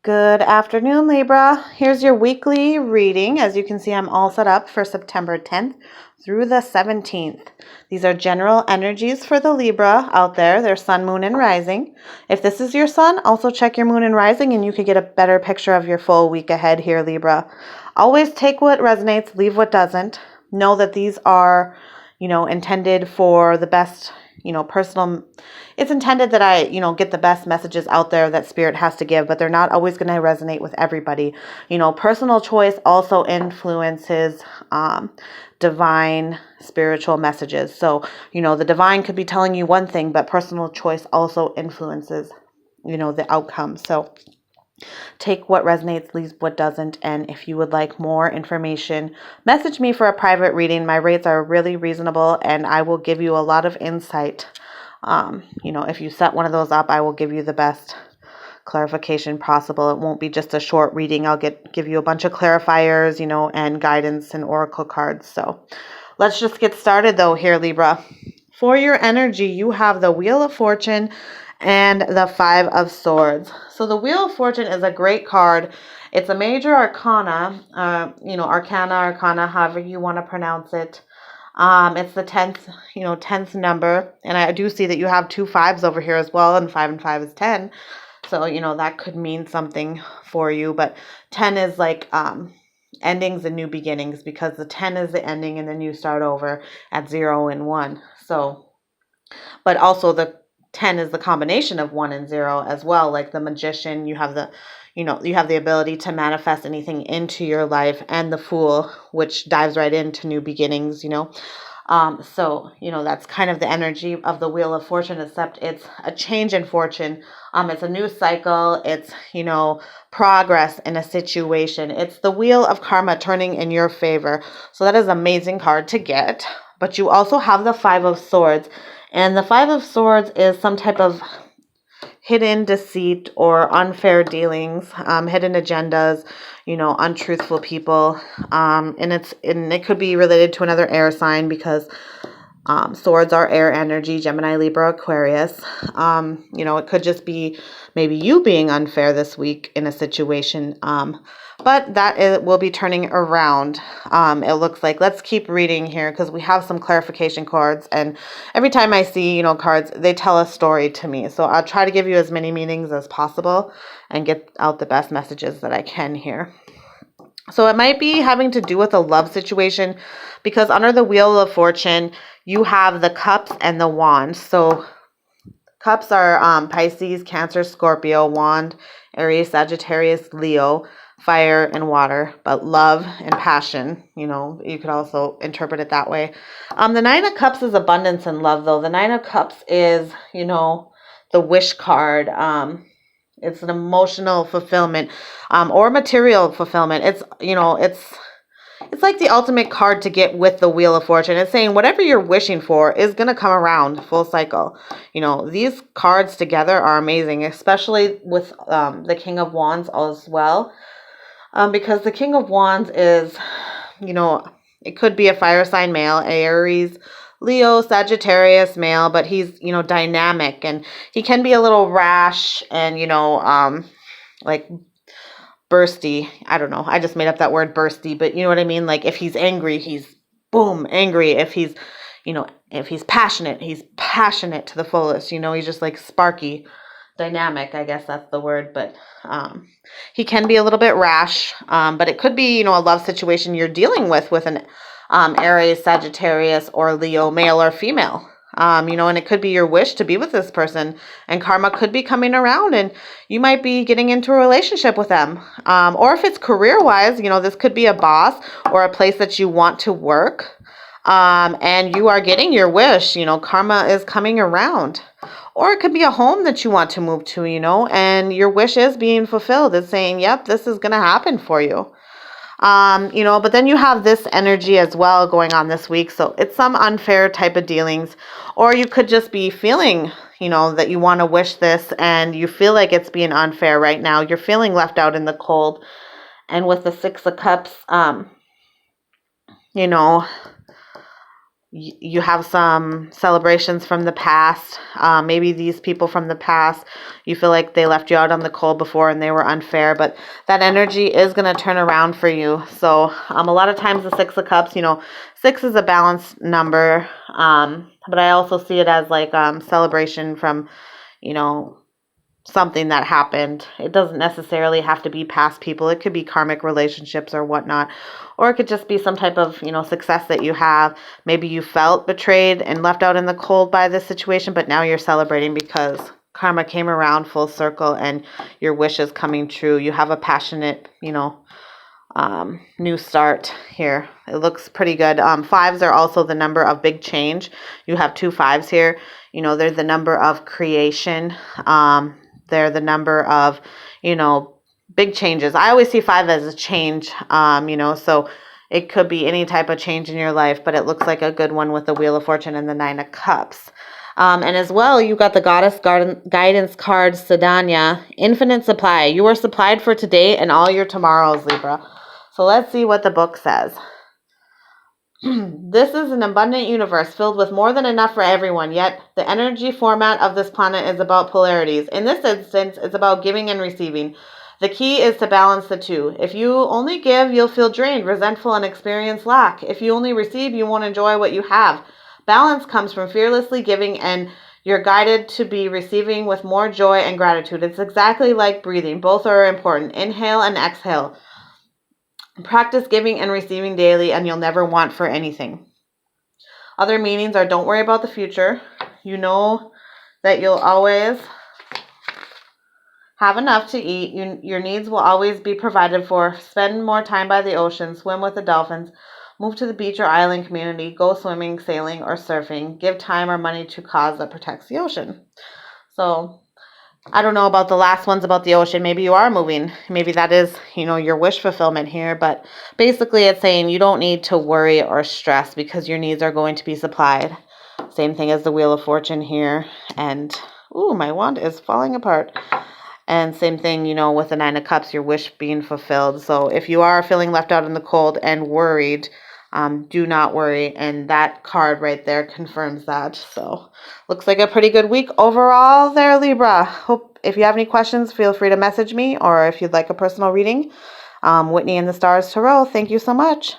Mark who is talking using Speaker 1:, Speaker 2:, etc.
Speaker 1: Good afternoon, Libra. Here's your weekly reading. As you can see, I'm all set up for September 10th through the 17th. These are general energies for the Libra out there. Their sun, moon, and rising. If this is your sun, also check your moon and rising and you could get a better picture of your full week ahead here, Libra. Always take what resonates, leave what doesn't. Know that these are, intended for the best, personal. It's intended that I, get the best messages out there that spirit has to give, but they're not always going to resonate with everybody. Personal choice also influences divine spiritual messages. So, the divine could be telling you one thing, but personal choice also influences, the outcome. So take what resonates, leave what doesn't. And if you would like more information, message me for a private reading. My rates are really reasonable and I will give you a lot of insight. If you set one of those up, I will give you the best clarification possible. It won't be just a short reading. I'll give you a bunch of clarifiers, and guidance and oracle cards. So let's just get started though here, Libra. For your energy, you have the Wheel of Fortune and the Five of Swords. So the Wheel of Fortune is a great card. It's a major arcana, arcana, however you want to pronounce it. It's the 10th number. And I do see that you have 2 5s over here as well. And 5 is 10. So, that could mean something for you. But 10 is like endings and new beginnings, because the 10 is the ending and then you start over at 0 and 1. So, but also the 10 is the combination of 1 and 0 as well. Like the Magician, you have the ability to manifest anything into your life, and the Fool, which dives right into new beginnings, So, that's kind of the energy of the Wheel of Fortune, except it's a change in fortune. It's a new cycle. It's, progress in a situation. It's the wheel of karma turning in your favor. So that is an amazing card to get. But you also have the Five of Swords. And the Five of Swords is some type of hidden deceit or unfair dealings, hidden agendas, untruthful people. And it could be related to another air sign, because swords are air energy, Gemini, Libra, Aquarius. It could just be maybe you being unfair this week in a situation. But it will be turning around. It looks like. Let's keep reading here, because we have some clarification cards. And every time I see, cards, they tell a story to me. So I'll try to give you as many meanings as possible and get out the best messages that I can here. So it might be having to do with a love situation, because under the Wheel of Fortune, you have the Cups and the Wand. So Cups are Pisces, Cancer, Scorpio, Wand, Aries, Sagittarius, Leo, fire and water, but love and passion, you could also interpret it that way. The Nine of Cups is abundance and love, though. The Nine of Cups is, the wish card. It's an emotional fulfillment, or material fulfillment. It's like the ultimate card to get with the Wheel of Fortune. It's saying whatever you're wishing for is going to come around full cycle. These cards together are amazing, especially with the King of Wands as well. Because the King of Wands is, it could be a fire sign male, Aries, Leo, Sagittarius male, but he's, dynamic, and he can be a little rash and, like bursty. I don't know. I just made up that word bursty, but you know what I mean? Like if he's angry, he's boom, angry. If he's, if he's passionate to the fullest, he's just like sparky. Dynamic, I guess that's the word, but he can be a little bit rash, but it could be, a love situation you're dealing with an Aries, Sagittarius, or Leo, male or female, and it could be your wish to be with this person, and karma could be coming around, and you might be getting into a relationship with them, or if it's career-wise, this could be a boss or a place that you want to work, and you are getting your wish, karma is coming around. Or it could be a home that you want to move to, and your wish is being fulfilled. It's saying, yep, this is going to happen for you. But then you have this energy as well going on this week. So it's some unfair type of dealings. Or you could just be feeling, that you want to wish this and you feel like it's being unfair right now. You're feeling left out in the cold. And with the Six of Cups, you have some celebrations from the past. Maybe these people from the past, you feel like they left you out on the cold before and they were unfair, but that energy is going to turn around for you. So a lot of times the Six of Cups, 6 is a balanced number, but I also see it as like celebration from, something that happened. It doesn't necessarily have to be past people. It could be karmic relationships or whatnot. Or it could just be some type of, success that you have. Maybe you felt betrayed and left out in the cold by this situation, but now you're celebrating because karma came around full circle and your wish is coming true. You have a passionate, new start here. It looks pretty good. Fives are also the number of big change. You have 2 5s here. They're the number of creation. They're the number of, big changes. I always see 5 as a change, so it could be any type of change in your life, but it looks like a good one with the Wheel of Fortune and the 9 of Cups. And as well, you got the Goddess Guidance card, Sadhana, infinite supply. You are supplied for today and all your tomorrows, Libra. So let's see what the book says. This is an abundant universe filled with more than enough for everyone, yet the energy format of this planet is about polarities. In this instance, it's about giving and receiving. The key is to balance the two. If you only give, you'll feel drained, resentful, and experience lack. If you only receive, you won't enjoy what you have. Balance comes from fearlessly giving, and you're guided to be receiving with more joy and gratitude. It's exactly like breathing. Both are important. Inhale and exhale. Practice giving and receiving daily, and you'll never want for anything. Other meanings are don't worry about the future. You know that you'll always have enough to eat. Your needs will always be provided for. Spend more time by the ocean. Swim with the dolphins. Move to the beach or island community. Go swimming, sailing, or surfing. Give time or money to cause that protects the ocean. So I don't know about the last ones about the ocean. Maybe you are moving. Maybe that is, your wish fulfillment here. But basically it's saying you don't need to worry or stress because your needs are going to be supplied. Same thing as the Wheel of Fortune here. And, my wand is falling apart. And same thing, with the 9 of Cups, your wish being fulfilled. So if you are feeling left out in the cold and worried, do not worry. And that card right there confirms that. So looks like a pretty good week overall there, Libra. Hope if you have any questions, feel free to message me, or if you'd like a personal reading, Whitney and the Stars Tarot. Thank you so much.